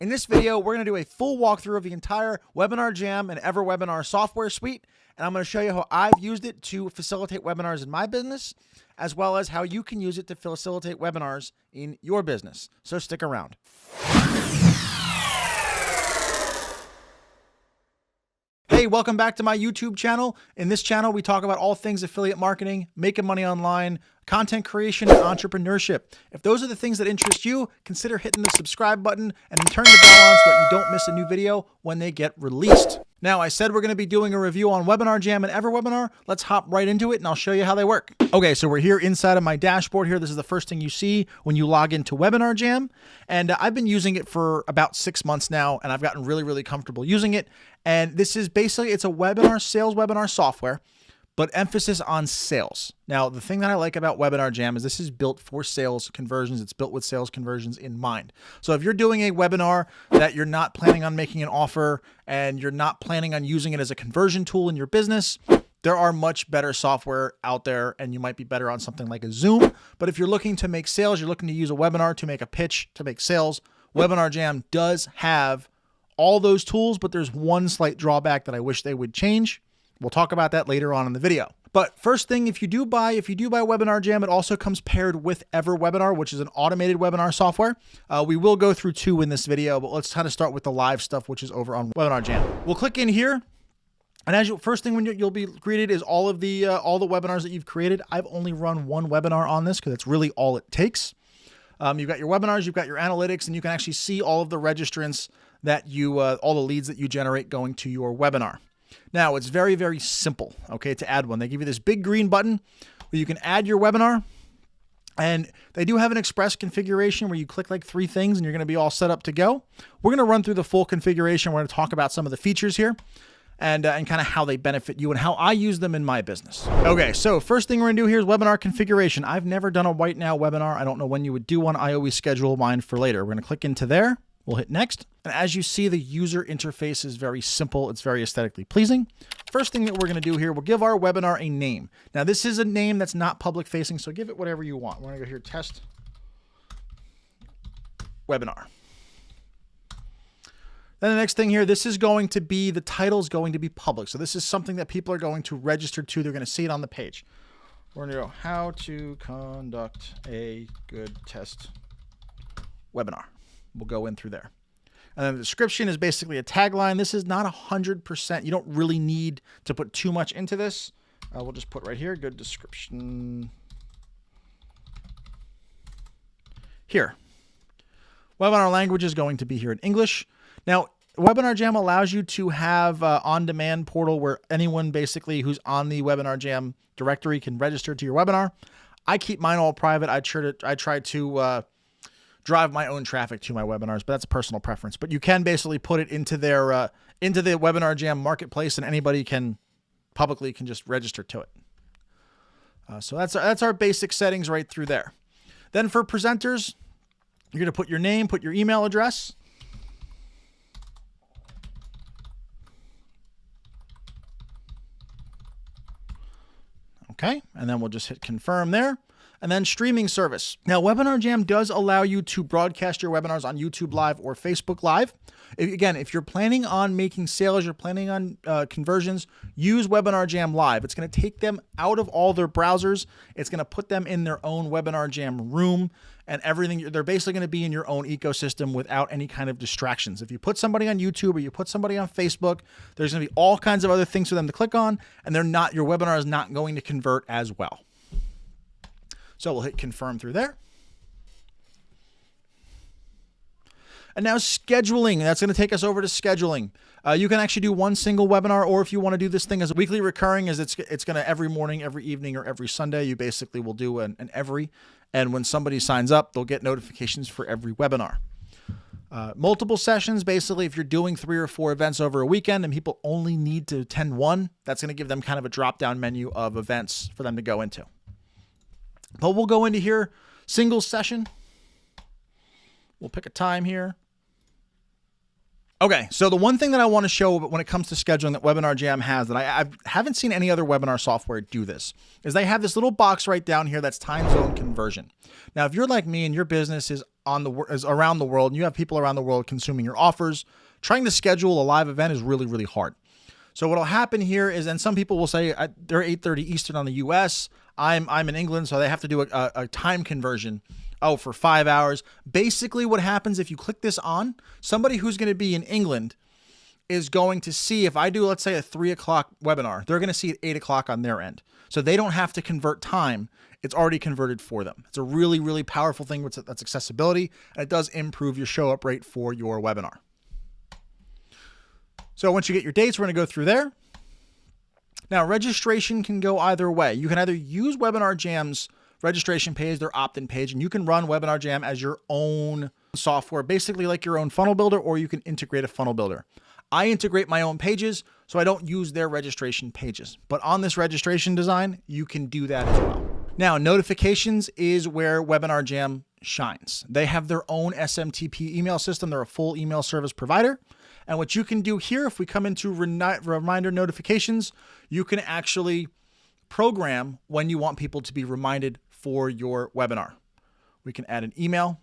In this video, we're going to do a full walkthrough of the entire WebinarJam and EverWebinar software suite, and I'm going to show you how I've used it to facilitate webinars in my business, as well as how you can use it to facilitate webinars in your business. So stick around. Hey, welcome back to my YouTube channel. In this channel, we talk about all things affiliate marketing, making money online, content creation, and entrepreneurship. If those are the things that interest you, consider hitting the subscribe button and then turn the bell on so that you don't miss a new video when they get released. Now, I said we're going to be doing a review on WebinarJam and EverWebinar. Let's hop right into it and I'll show you how they work. Okay, so we're here inside of my dashboard here. This is the first thing you see when you log into WebinarJam. And I've been using it for about 6 months now, and I've gotten really comfortable using it. And this is basically, it's a sales webinar software, but emphasis on sales. Now, the thing that I like about WebinarJam is this is built for sales conversions. It's built with sales conversions in mind. So if you're doing a webinar that you're not planning on making an offer and you're not planning on using it as a conversion tool in your business, there are much better software out there, and you might be better on something like a Zoom. But if you're looking to make sales, you're looking to use a webinar to make a pitch, to make sales, WebinarJam does have all those tools, but there's one slight drawback that I wish they would change. We'll talk about that later on in the video. But first thing, if you do buy WebinarJam, it also comes paired with EverWebinar, which is an automated webinar software. We will go through two in this video, but let's kind of start with the live stuff, which is over on WebinarJam. We'll click in here, and first thing when you'll be greeted is all the webinars that you've created. I've only run one webinar on this because that's really all it takes. You've got your webinars, you've got your analytics, and you can actually see all of the registrants that all the leads that you generate going to your webinar. Now, it's very simple, okay, to add one. They give you this big green button where you can add your webinar, and they do have an express configuration where you click like 3 things and you're going to be all set up to go. We're going to run through the full configuration. We're going to talk about some of the features here and kind of how they benefit you and how I use them in my business. Okay, so first thing we're going to do here is webinar configuration. I've never done a Right Now webinar. I don't know when you would do one. I always schedule mine for later. We're going to click into there. We'll hit next. And as you see, the user interface is very simple. It's very aesthetically pleasing. First thing that we're going to do here, we'll give our webinar a name. Now, this is a name that's not public facing, so give it whatever you want. We're going to go here, test webinar. Then the next thing here, this is going to be, the title is going to be public. So this is something that people are going to register to. They're going to see it on the page. We're going to go, how to conduct a good test webinar. We'll go in through there. And then the description is basically a tagline. This is not 100%. You don't really need to put too much into this. We'll just put right here, good description. Here. Webinar language is going to be here in English. Now, WebinarJam allows you to have on-demand portal where anyone basically who's on the WebinarJam directory can register to your webinar. I keep mine all private. I try to drive my own traffic to my webinars, but that's a personal preference. But you can basically put it into their into the WebinarJam marketplace, and anybody can just register to it. So that's our basic settings right through there. Then for presenters, you're going to put your name, put your email address. Okay, and then we'll just hit confirm there. And then streaming service. Now, WebinarJam does allow you to broadcast your webinars on YouTube Live or Facebook Live. If you're planning on making sales, you're planning on conversions, use WebinarJam Live. It's going to take them out of all their browsers. It's going to put them in their own WebinarJam room and everything. They're basically going to be in your own ecosystem without any kind of distractions. If you put somebody on YouTube or you put somebody on Facebook, there's going to be all kinds of other things for them to click on, and your webinar is not going to convert as well. So we'll hit confirm through there. And now scheduling, that's going to take us over to scheduling. You can actually do one single webinar, or if you want to do this thing as a weekly recurring, it's going to every morning, every evening, or every Sunday, you basically will do an every. And when somebody signs up, they'll get notifications for every webinar. Multiple sessions, basically, if you're doing 3 or 4 events over a weekend and people only need to attend one, that's going to give them kind of a drop-down menu of events for them to go into. But we'll go into here, single session. We'll pick a time here. Okay, so the one thing that I want to show when it comes to scheduling that WebinarJam has that I haven't seen any other webinar software do this is they have this little box right down here that's time zone conversion. Now, if you're like me and your business is around the world and you have people around the world consuming your offers, trying to schedule a live event is really, really hard. So what'll happen here is, and some people will say they're 8:30 Eastern on the US. I'm in England, so they have to do a time conversion. Oh, for 5 hours. Basically what happens if you click this on, somebody who's going to be in England is going to see, if I do, let's say a 3 o'clock webinar, they're going to see it 8 o'clock on their end. So they don't have to convert time. It's already converted for them. It's a really, really powerful thing. That's accessibility. And it does improve your show up rate for your webinar. So once you get your dates, we're going to go through there. Now, registration can go either way. You can either use WebinarJam's registration page, their opt-in page, and you can run WebinarJam as your own software, basically like your own funnel builder, or you can integrate a funnel builder. I integrate my own pages, so I don't use their registration pages. But on this registration design, you can do that as well. Now, notifications is where WebinarJam shines. They have their own SMTP email system. They're a full email service provider. And what you can do here, if we come into reminder notifications, you can actually program when you want people to be reminded for your webinar. We can add an email.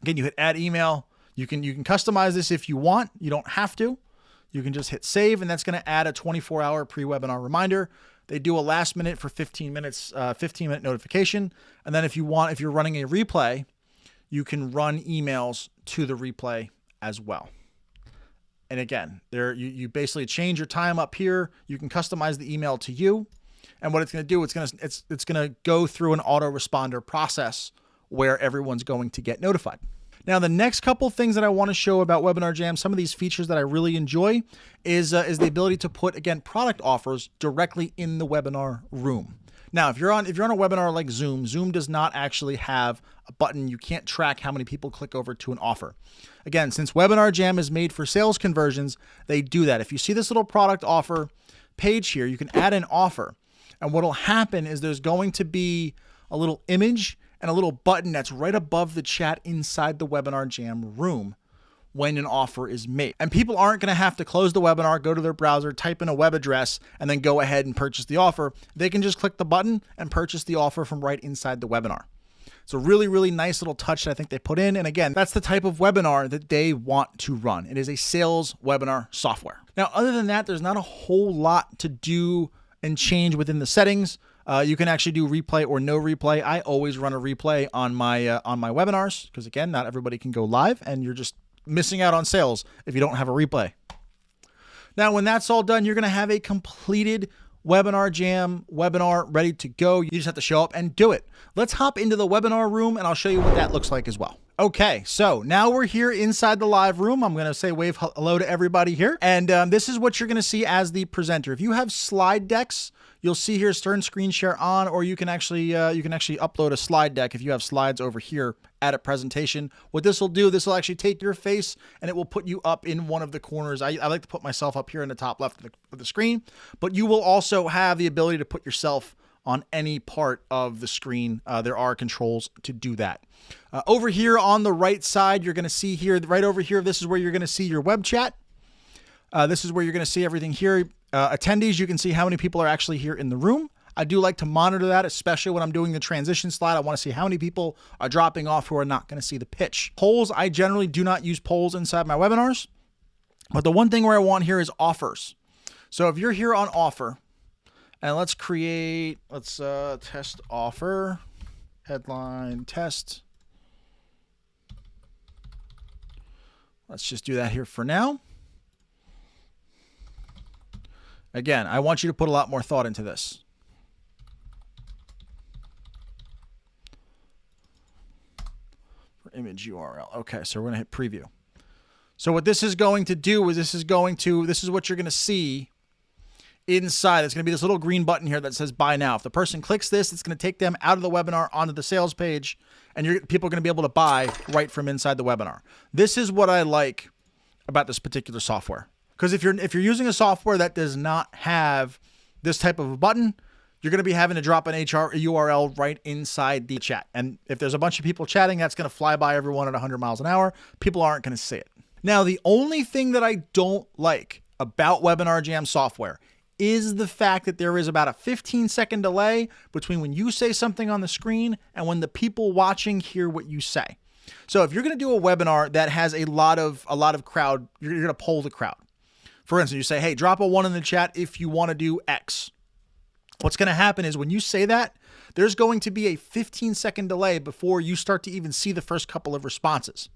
Again, you hit add email. You can customize this if you want. You don't have to. You can just hit save, and that's going to add a 24-hour pre-webinar reminder. They do a last minute for 15 minutes, 15-minute notification. And then if you're running a replay, you can run emails to the replay as well. And again, you basically change your time up here. You can customize the email to you. And what it's going to do, it's going to go through an autoresponder process where everyone's going to get notified. Now, the next couple things that I want to show about WebinarJam, some of these features that I really enjoy, is the ability to put, again, product offers directly in the webinar room. Now, if you're on a webinar like Zoom, Zoom does not actually have a button. You can't track how many people click over to an offer. Again, since WebinarJam is made for sales conversions, they do that. If you see this little product offer page here, you can add an offer. And what will happen is there's going to be a little image and a little button that's right above the chat inside the WebinarJam room when an offer is made. And people aren't going to have to close the webinar, go to their browser, type in a web address, and then go ahead and purchase the offer. They can just click the button and purchase the offer from right inside the webinar. It's a really, really nice little touch that I think they put in. And again, that's the type of webinar that they want to run. It is a sales webinar software. Now, other than that, there's not a whole lot to do and change within the settings. You can actually do replay or no replay. I always run a replay on my webinars because, again, not everybody can go live, and you're just missing out on sales if you don't have a replay. Now, when that's all done, you're going to have a completed WebinarJam webinar ready to go. You just have to show up and do it. Let's hop into the webinar room, and I'll show you what that looks like as well. Okay, so now we're here inside the live room. I'm going to say wave hello to everybody here. And this is what you're going to see as the presenter. If you have slide decks, you'll see here turn screen share on, or you can actually upload a slide deck if you have slides over here at a presentation. What this will do, this will actually take your face and it will put you up in one of the corners. I like to put myself up here in the top left of the screen, but you will also have the ability to put yourself on any part of the screen. There are controls to do that. Over here on the right side, you're going to see here, right over here, this is where you're going to see your web chat. This is where you're going to see everything here. Attendees, you can see how many people are actually here in the room. I do like to monitor that, especially when I'm doing the transition slide. I want to see how many people are dropping off who are not going to see the pitch. Polls, I generally do not use polls inside my webinars. But the one thing where I want here is offers. So if you're here on offer, and let's test offer, headline test. Let's just do that here for now. Again, I want you to put a lot more thought into this. For image URL. Okay, so we're going to hit preview. So what this is going to do is this is what you're going to see inside. It's going to be this little green button here that says buy now. If the person clicks this, it's going to take them out of the webinar onto the sales page, and people are going to be able to buy right from inside the webinar. This is what I like about this particular software. Because if you're using a software that does not have this type of a button, you're going to be having to drop an URL right inside the chat. And if there's a bunch of people chatting, that's going to fly by everyone at 100 miles an hour. People aren't going to see it. Now, the only thing that I don't like about WebinarJam software is the fact that there is about a 15-second delay between when you say something on the screen and when the people watching hear what you say. So if you're going to do a webinar that has a lot of crowd, you're going to poll the crowd. For instance, you say, hey, drop a 1 in the chat if you want to do X. What's going to happen is when you say that, there's going to be a 15-second delay before you start to even see the first couple of responses.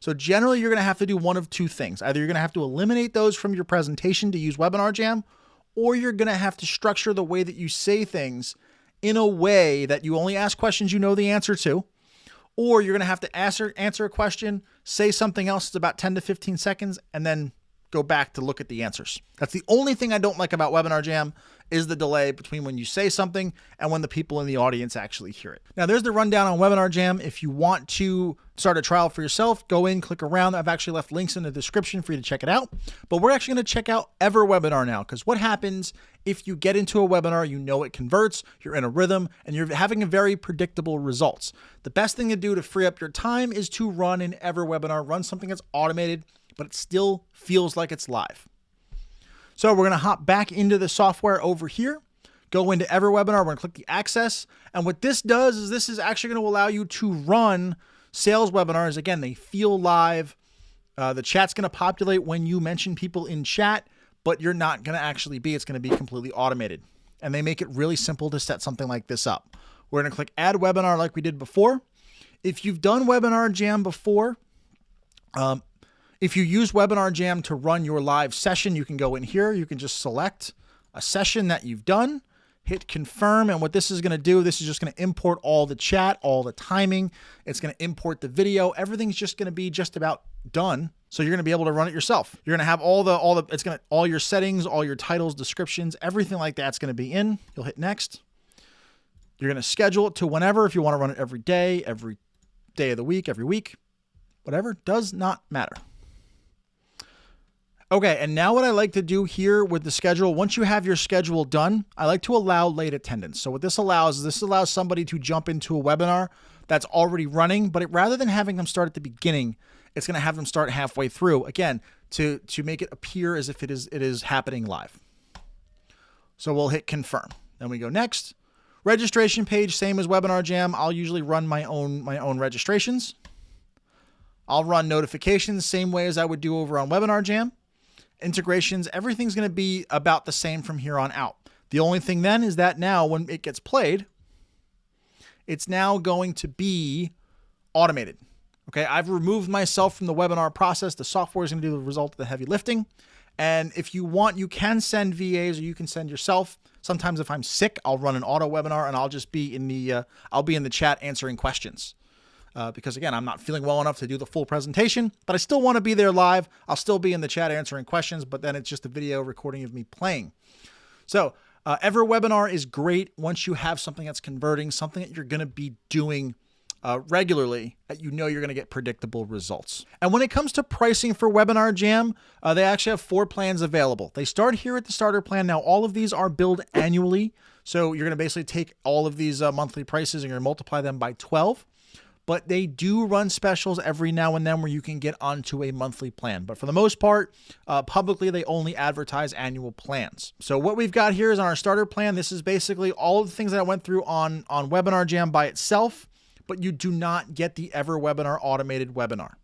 So generally, you're going to have to do one of two things. Either you're going to have to eliminate those from your presentation to use WebinarJam, or you're going to have to structure the way that you say things in a way that you only ask questions you know the answer to, or you're going to have to answer a question, say something else that's about 10 to 15 seconds, and then go back to look at the answers. That's the only thing I don't like about WebinarJam is the delay between when you say something and when the people in the audience actually hear it. Now, there's the rundown on WebinarJam. If you want to start a trial for yourself, go in, click around. I've actually left links in the description for you to check it out. But we're actually going to check out EverWebinar now, because what happens if you get into a webinar, you know it converts, you're in a rhythm, and you're having a very predictable results. The best thing to do to free up your time is to run an EverWebinar, run something that's automated, but it still feels like it's live. So we're going to hop back into the software over here, go into EverWebinar, we're going to click the access. And what this does is this is actually going to allow you to run sales webinars. Again, they feel live. The chat's going to populate when you mention people in chat, but you're not going to actually be. It's going to be completely automated. And they make it really simple to set something like this up. We're going to click Add Webinar like we did before. If you've done WebinarJam before, if you use WebinarJam to run your live session, you can go in here. You can just select a session that you've done, hit confirm. And what this is going to do, this is just going to import all the chat, all the timing. It's going to import the video. Everything's just going to be just about done. So you're going to be able to run it yourself. You're going to have all your settings, all your titles, descriptions, everything like that's going to be in. You'll hit next. You're going to schedule it to whenever, if you want to run it every day of the week, every week, whatever, does not matter. Okay, and now what I like to do here with the schedule, once you have your schedule done, I like to allow late attendance. So what this allows somebody to jump into a webinar that's already running, but rather than having them start at the beginning, it's going to have them start halfway through, again, to make it appear as if it is happening live. So we'll hit confirm. Then we go next. Registration page, same as WebinarJam. I'll usually run my own registrations. I'll run notifications, same way as I would do over on WebinarJam. Integrations, everything's going to be about the same from here on out. The only thing then is that now when it gets played, it's now going to be automated. Okay, I've removed myself from the webinar process. The software is going to do the result of the heavy lifting. And if you want, you can send VAs or you can send yourself. Sometimes if I'm sick, I'll run an auto webinar and I'll just be in the chat answering questions. Because again, I'm not feeling well enough to do the full presentation, but I still want to be there live. I'll still be in the chat answering questions, but then it's just a video recording of me playing. So EverWebinar is great once you have something that's converting, something that you're going to be doing regularly, that you know you're going to get predictable results. And when it comes to pricing for WebinarJam, they actually have 4 plans available. They start here at the starter plan. Now, all of these are billed annually. So you're going to basically take all of these monthly prices and you're going to multiply them by 12. But they do run specials every now and then where you can get onto a monthly plan. But for the most part, publicly, they only advertise annual plans. So what we've got here is on our starter plan. This is basically all of the things that I went through on WebinarJam by itself, but you do not get the EverWebinar automated webinar.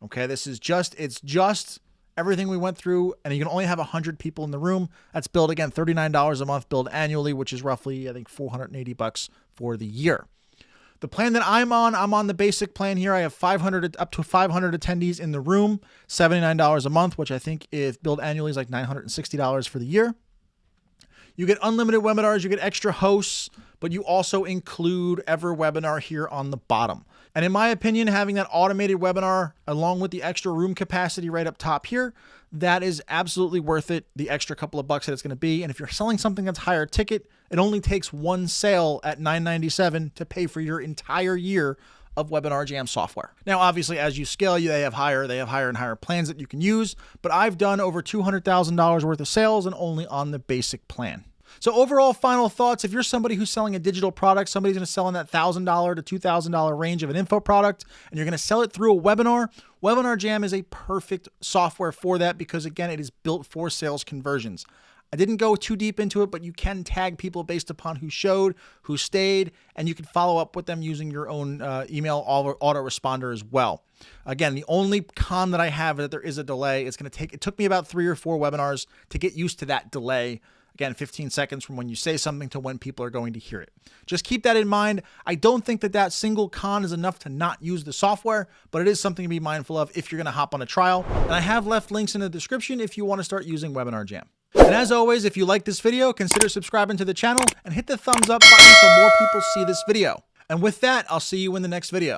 Okay, it's just everything we went through, and you can only have 100 people in the room. That's billed, again, $39 a month, billed annually, which is roughly, I think, $480 for the year. The plan that I'm on the basic plan here. I have up to 500 attendees in the room, $79 a month, which I think if billed annually is like $960 for the year. You get unlimited webinars, you get extra hosts, but you also include EverWebinar here on the bottom. And in my opinion, having that automated webinar along with the extra room capacity right up top here, that is absolutely worth it, the extra couple of bucks that it's going to be. And if you're selling something that's higher ticket, it only takes one sale at $997 to pay for your entire year of WebinarJam software. Now, obviously, as you scale, they have higher and higher plans that you can use, but I've done over $200,000 worth of sales and only on the basic plan. So overall final thoughts, if you're somebody who's selling a digital product, somebody's going to sell in that $1,000 to $2,000 range of an info product, and you're going to sell it through a webinar, WebinarJam is a perfect software for that because, again, it is built for sales conversions. I didn't go too deep into it, but you can tag people based upon who showed, who stayed, and you can follow up with them using your own email autoresponder as well. Again, the only con that I have is that there is a delay. It took me about 3 or 4 webinars to get used to that delay. Again, 15 seconds from when you say something to when people are going to hear it. Just keep that in mind. I don't think that single con is enough to not use the software, but it is something to be mindful of if you're going to hop on a trial. And I have left links in the description if you want to start using WebinarJam. And as always, if you like this video, consider subscribing to the channel and hit the thumbs up button so more people see this video. And with that, I'll see you in the next video.